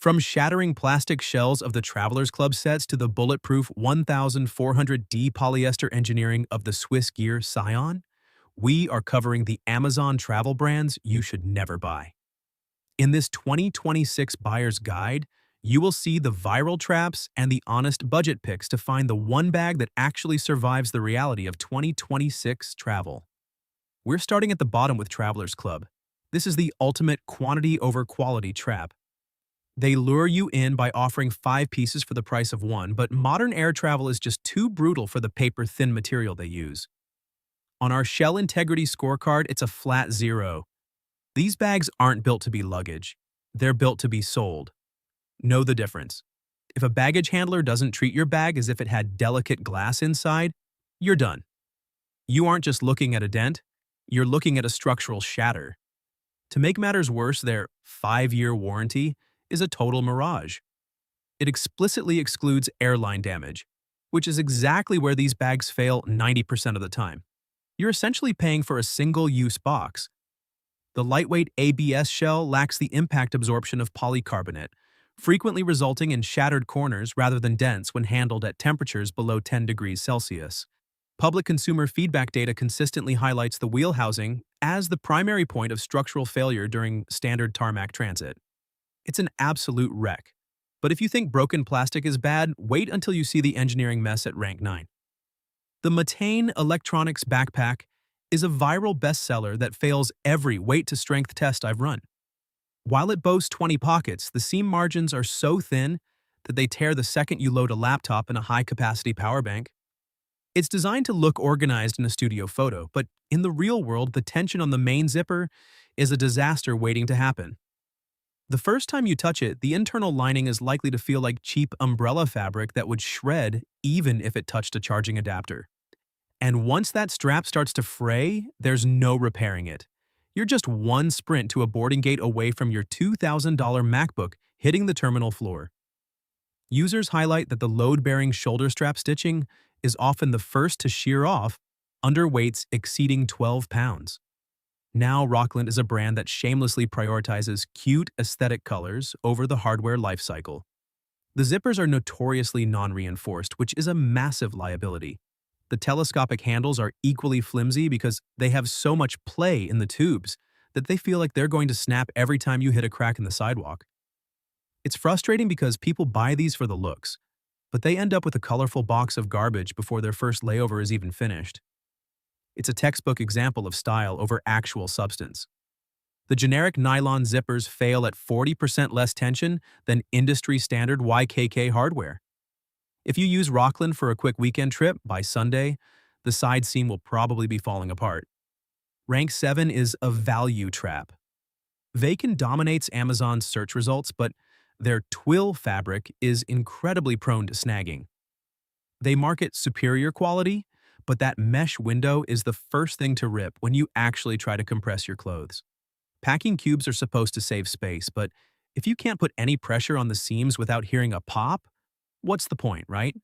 From shattering plastic shells of the Travelers Club sets to the bulletproof 1400D polyester engineering of the Swiss Gear Scion, we are covering the Amazon travel brands you should never buy. In this 2026 Buyer's Guide, you will see the viral traps and the honest budget picks to find the one bag that actually survives the reality of 2026 travel. We're starting at the bottom with Travelers Club. This is the ultimate quantity over quality trap. They lure you in by offering 5 pieces for the price of 1, but modern air travel is just too brutal for the paper-thin material they use. On our Shell Integrity scorecard, it's a flat 0. These bags aren't built to be luggage. They're built to be sold. Know the difference. If a baggage handler doesn't treat your bag as if it had delicate glass inside, you're done. You aren't just looking at a dent, you're looking at a structural shatter. To make matters worse, their 5-year warranty is a total mirage. It explicitly excludes airline damage, which is exactly where these bags fail 90% of the time. You're essentially paying for a single-use box. The lightweight ABS shell lacks the impact absorption of polycarbonate, frequently resulting in shattered corners rather than dents when handled at temperatures below 10 degrees Celsius. Public consumer feedback data consistently highlights the wheel housing as the primary point of structural failure during standard tarmac transit. It's an absolute wreck. But if you think broken plastic is bad, wait until you see the engineering mess at rank 9. The Matane Electronics Backpack is a viral bestseller that fails every weight-to-strength test I've run. While it boasts 20 pockets, the seam margins are so thin that they tear the second you load a laptop and a high-capacity power bank. It's designed to look organized in a studio photo, but in the real world, the tension on the main zipper is a disaster waiting to happen. The first time you touch it, the internal lining is likely to feel like cheap umbrella fabric that would shred even if it touched a charging adapter. And once that strap starts to fray, there's no repairing it. You're just one sprint to a boarding gate away from your $2,000 MacBook hitting the terminal floor. Users highlight that the load-bearing shoulder strap stitching is often the first to shear off under weights exceeding 12 pounds. Now, Rockland is a brand that shamelessly prioritizes cute aesthetic colors over the hardware lifecycle. The zippers are notoriously non-reinforced, which is a massive liability. The telescopic handles are equally flimsy because they have so much play in the tubes that they feel like they're going to snap every time you hit a crack in the sidewalk. It's frustrating because people buy these for the looks, but they end up with a colorful box of garbage before their first layover is even finished. It's a textbook example of style over actual substance. The generic nylon zippers fail at 40% less tension than industry-standard YKK hardware. If you use Rockland for a quick weekend trip, by Sunday, the side seam will probably be falling apart. Rank 7 is a value trap. Vacant dominates Amazon's search results, but their twill fabric is incredibly prone to snagging. They market superior quality, but that mesh window is the first thing to rip when you actually try to compress your clothes. Packing cubes are supposed to save space, but if you can't put any pressure on the seams without hearing a pop, what's the point, right?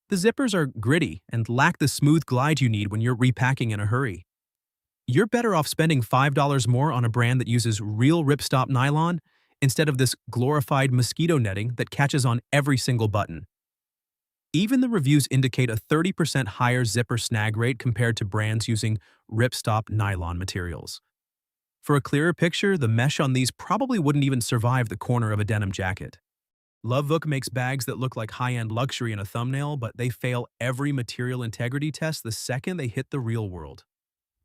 The zippers are gritty and lack the smooth glide you need when you're repacking in a hurry. You're better off spending $5 more on a brand that uses real ripstop nylon instead of this glorified mosquito netting that catches on every single button. Even the reviews indicate a 30% higher zipper snag rate compared to brands using ripstop nylon materials. For a clearer picture, the mesh on these probably wouldn't even survive the corner of a denim jacket. Luggage makes bags that look like high-end luxury in a thumbnail, but they fail every material integrity test the second they hit the real world.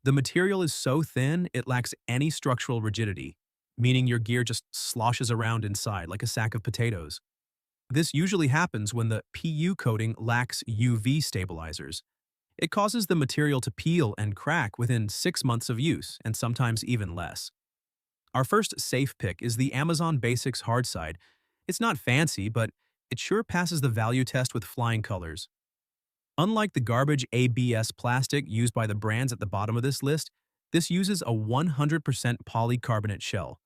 The material is so thin, it lacks any structural rigidity, meaning your gear just sloshes around inside like a sack of potatoes. This usually happens when the PU coating lacks UV stabilizers. It causes the material to peel and crack within 6 months of use, and sometimes even less. Our first safe pick is the Amazon Basics Hardside. It's not fancy, but it sure passes the value test with flying colors. Unlike the garbage ABS plastic used by the brands at the bottom of this list, this uses a 100% polycarbonate shell.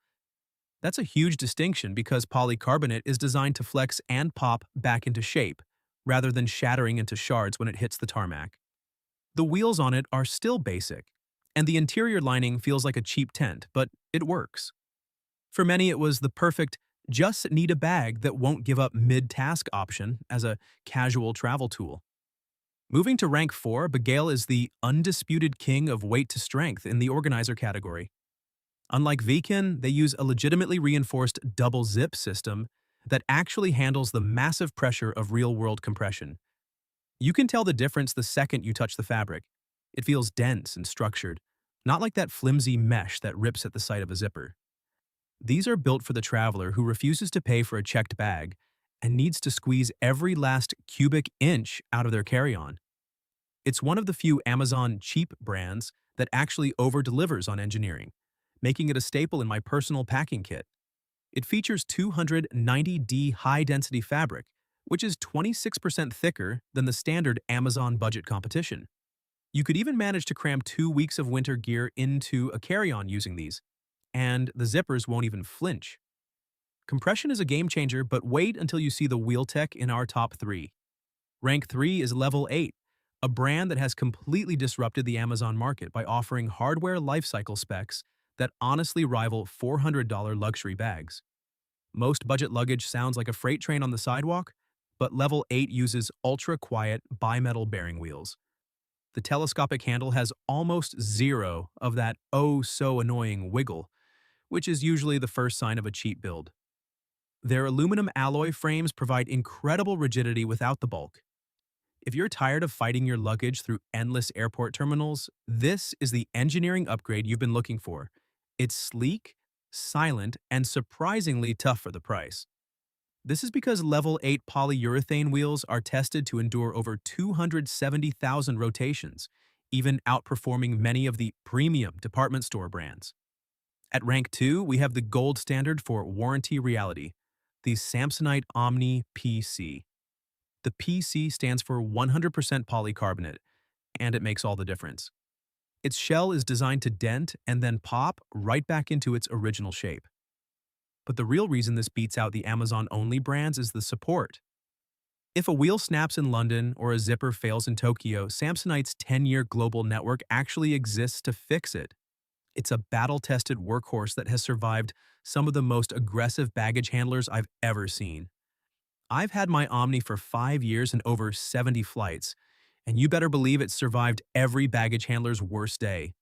That's a huge distinction because polycarbonate is designed to flex and pop back into shape, rather than shattering into shards when it hits the tarmac. The wheels on it are still basic, and the interior lining feels like a cheap tent, but it works. For many, it was the perfect Just need a bag that won't give up mid-task option as a casual travel tool. Moving to rank 4, Begale is the undisputed king of weight to strength in the organizer category. Unlike Viken, they use a legitimately reinforced double zip system that actually handles the massive pressure of real-world compression. You can tell the difference the second you touch the fabric. It feels dense and structured, not like that flimsy mesh that rips at the sight of a zipper. These are built for the traveler who refuses to pay for a checked bag and needs to squeeze every last cubic inch out of their carry-on. It's one of the few Amazon cheap brands that actually over-delivers on engineering, making it a staple in my personal packing kit. It features 290D high-density fabric, which is 26% thicker than the standard Amazon budget competition. You could even manage to cram 2 weeks of winter gear into a carry-on using these, and the zippers won't even flinch. Compression is a game changer, but wait until you see the wheel tech in our top 3. Rank 3 is Level 8, a brand that has completely disrupted the Amazon market by offering hardware lifecycle specs that honestly rival $400 luxury bags. Most budget luggage sounds like a freight train on the sidewalk, but Level 8 uses ultra-quiet bimetal bearing wheels. The telescopic handle has almost zero of that oh-so-annoying wiggle, which is usually the first sign of a cheap build. Their aluminum alloy frames provide incredible rigidity without the bulk. If you're tired of fighting your luggage through endless airport terminals, this is the engineering upgrade you've been looking for. It's sleek, silent, and surprisingly tough for the price. This is because Level 8 polyurethane wheels are tested to endure over 270,000 rotations, even outperforming many of the premium department store brands. At rank 2, we have the gold standard for warranty reality, the Samsonite Omni PC. The PC stands for 100% polycarbonate, and it makes all the difference. Its shell is designed to dent and then pop right back into its original shape. But the real reason this beats out the Amazon-only brands is the support. If a wheel snaps in London or a zipper fails in Tokyo, Samsonite's 10-year global network actually exists to fix it. It's a battle-tested workhorse that has survived some of the most aggressive baggage handlers I've ever seen. I've had my Omni for 5 years and over 70 flights, and you better believe it's survived every baggage handler's worst day.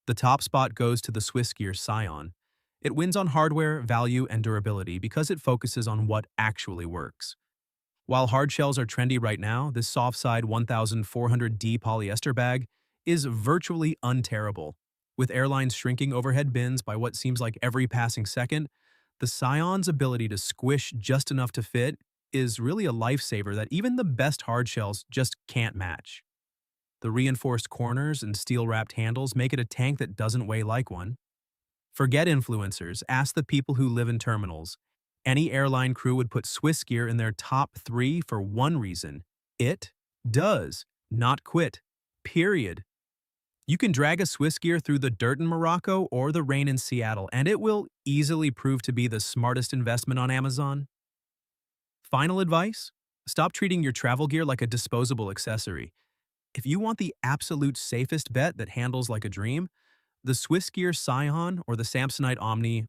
The top spot goes to the Swissgear Scion. It wins on hardware, value, and durability because it focuses on what actually works. While hard shells are trendy right now, this soft-side 1400D polyester bag is virtually unterrible. With airlines shrinking overhead bins by what seems like every passing second, the Scion's ability to squish just enough to fit is really a lifesaver that even the best hard shells just can't match. The reinforced corners and steel-wrapped handles make it a tank that doesn't weigh like one. Forget influencers, ask the people who live in terminals. Any airline crew would put Swissgear in their top 3 for one reason. It does not quit. Period. You can drag a Swissgear through the dirt in Morocco or the rain in Seattle, and it will easily prove to be the smartest investment on Amazon. Final advice? Stop treating your travel gear like a disposable accessory. If you want the absolute safest bet that handles like a dream, the Swissgear Scion or the Samsonite Omni are